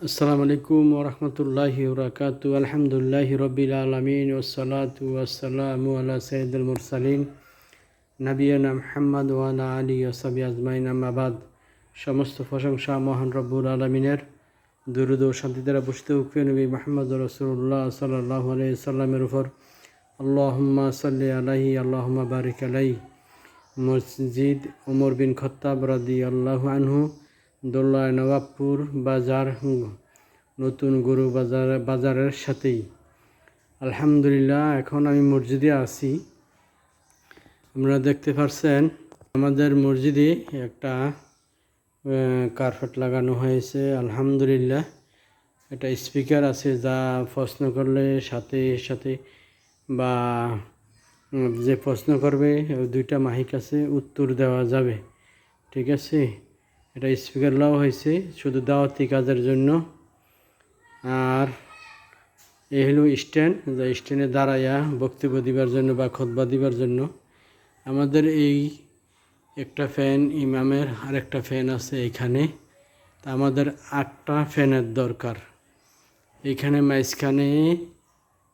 আসসালামু আলাইকুম ওয়া রাহমাতুল্লাহি ওয়া বারাকাতুহু। আলহামদুলিল্লাহি রাব্বিল আলামিন ওয়াসসালাতু ওয়াসসালামু আলা সাইয়্যিদিল মুরসালিন নাবিয়িনা মুহাম্মদ ওয়া আলা আলিহি ওয়া সাহবিহি আজমাইন, আম্মা বাদ। সমস্ত প্রশংসা মহান রব্বুল আলামিনের। দুরূদ ও শান্তি দ্বারা বর্ষিত হোক প্রিয় নবী মুহাম্মদ রাসূলুল্লাহ সাল্লাল্লাহু আলাইহি সাল্লামের উপর। আল্লাহুম্মা সাল্লি আলাইহি আল্লাহুম্মা বারিক আলাইহি। মসজিদ ওমর বিন খাত্তাব রাদিয়াল্লাহু আনহু, দোল্লা নবাবপুর বাজার, নতুন গরু বাজারের সাথেই। আলহামদুলিল্লাহ, এখন আমি মসজিদে আছি। আপনারা দেখতে পাচ্ছেন আমাদের মসজিদে একটা কার্পেট লাগানো হয়েছে। আলহামদুলিল্লাহ, একটা স্পিকার আছে, যা প্রশ্ন করলে সাথে সাথে বা যে প্রশ্ন করবে দুইটা মাইক আছে, উত্তর দেওয়া যাবে। ঠিক আছে, এটা স্পিকার লাও হয়েছে শুধু দাওয়াতি কাজের জন্য। আর এই হলো স্ট্যান্ড, যা স্ট্যান্ডে দাঁড়াইয়া বক্তব্য দিবার জন্য বা খুতবা দিবার জন্য। আমাদের এই একটা ফ্যান, ইমামের আরেকটা ফ্যান আছে এইখানে। তা আমাদের 8টা ফ্যানের দরকার। এইখানে মাঝখানে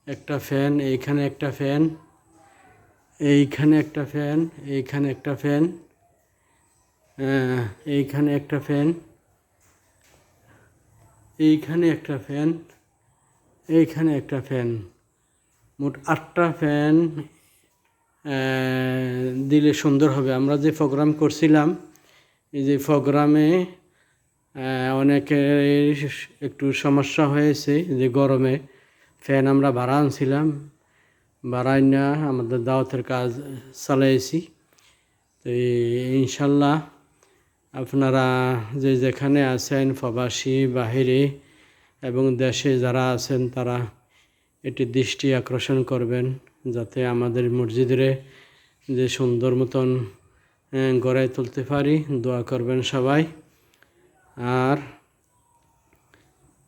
একটা ফ্যান, এইখানে একটা ফ্যান, এইখানে একটা ফ্যান, এইখানে একটা ফ্যান, এইখানে একটা ফ্যান, এইখানে একটা ফ্যান, এইখানে একটা ফ্যান, মোট 8টা ফ্যান দিলে সুন্দর হবে। আমরা যে প্রোগ্রাম করছিলাম, এই যে প্রোগ্রামে অনেকের একটু সমস্যা হয়েছে, যে গরমে ফ্যান আমরা ভাড়া আনছিলাম, ভাড়াই না আমাদের দাওয়াতের কাজ চালাইছি। তো ইনশাল্লাহ আপনারা যে যেখানে আছেন, প্রবাসী, বাহিরে এবং দেশে যারা আছেন, তারা এটি দৃষ্টি আকর্ষণ করবেন, যাতে আমাদের মসজিদের যে সুন্দর মতন গড়াই তুলতে পারি। দোয়া করবেন সবাই। আর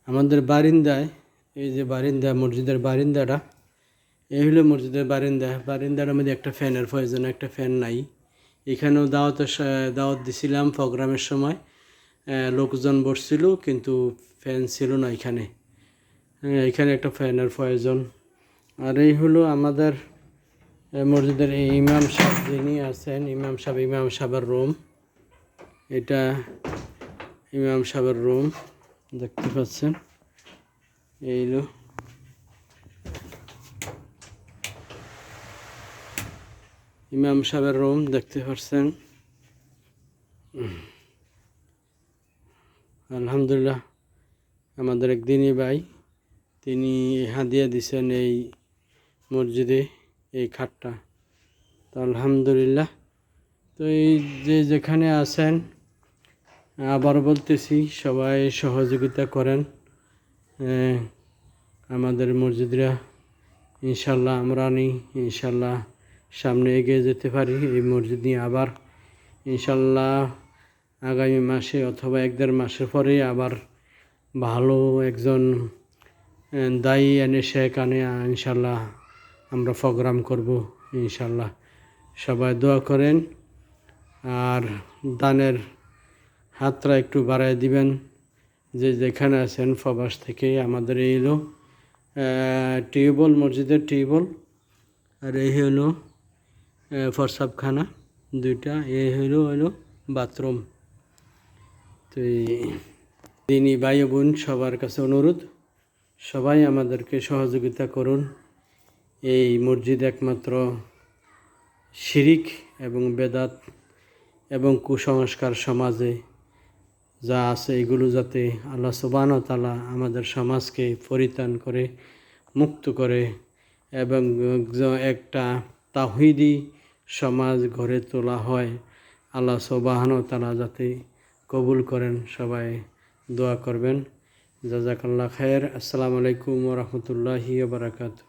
আমাদের বারিন্দায়, এই যে বারিন্দা, মসজিদের বারিন্দাটা, এই হলো মসজিদের বারিন্দার মধ্যে একটা ফ্যানের প্রয়োজন, একটা ফ্যান নাই। এখানেও দাওয়াত দিছিলাম প্রোগ্রামের সময়, লোকজন বসছিল কিন্তু ফ্যান ছিল না এখানে। এখানে একটা ফ্যানের প্রয়োজন। আর এই হলো আমাদের মসজিদের এই ইমাম সাহেব যিনি আছেন, ইমাম সাহেবের রুম। এটা ইমাম সাহেবের রুম, দেখতে পাচ্ছেন। এই হলো ইমাম সাহেবের রুম, দেখতে পাচ্ছেন। আলহামদুলিল্লাহ, আমাদের একদিনই ভাই, তিনি হাদিয়া দিছেন এই মসজিদে এই খাটটা। তো আলহামদুলিল্লাহ। তো এই যে যেখানে আছেন, আবার বলতেছি, সবাই সহযোগিতা করেন আমাদের মসজিদরা। ইনশাল্লাহ আমরা ইনশাল্লাহ সামনে এগিয়ে যেতে পারি এই মসজিদ নিয়ে। আবার ইনশাল্লাহ আগামী মাসে অথবা 1-1.5 মাসের পরে আবার ভালো একজন দায়ী এনে, শেখ আনে, ইনশাল্লাহ আমরা প্রোগ্রাম করব ইনশাল্লাহ। সবাই দোয়া করেন আর দানের হাতটা একটু বাড়ায় দিবেন, যে যেখানে আছেন প্রবাস থেকে। আমাদের এই হলো টিউবওয়েল, মসজিদের টিউবওয়েল। আর এই হলো প্রস্রাবখানা দুইটা, এই হলো বাথরুম। তো দিনী ভাই বোন সবার কাছে অনুরোধ, সবাই আমাদেরকে সহযোগিতা করুন। এই মসজিদ একমাত্র শিরিক এবং বেদাত এবং কুসংস্কার সমাজে যা আছে, এগুলো যাতে আল্লাহ সুবহানাহু ওয়া তাআলা আমাদের সমাজকে পরিত্রাণ করে, মুক্ত করে এবং একটা তাওহীদি সমাজ গড়ে তোলা হয়। আল্লাহ সুবহানাহু ওয়া তাআলা যাতে কবুল করেন। সবাই দোয়া করবেন। জাযাকাল্লাহ খায়ের। আসসালামু আলাইকুম ওয়া রাহমাতুল্লাহি ওয়া বারাকাতুহু।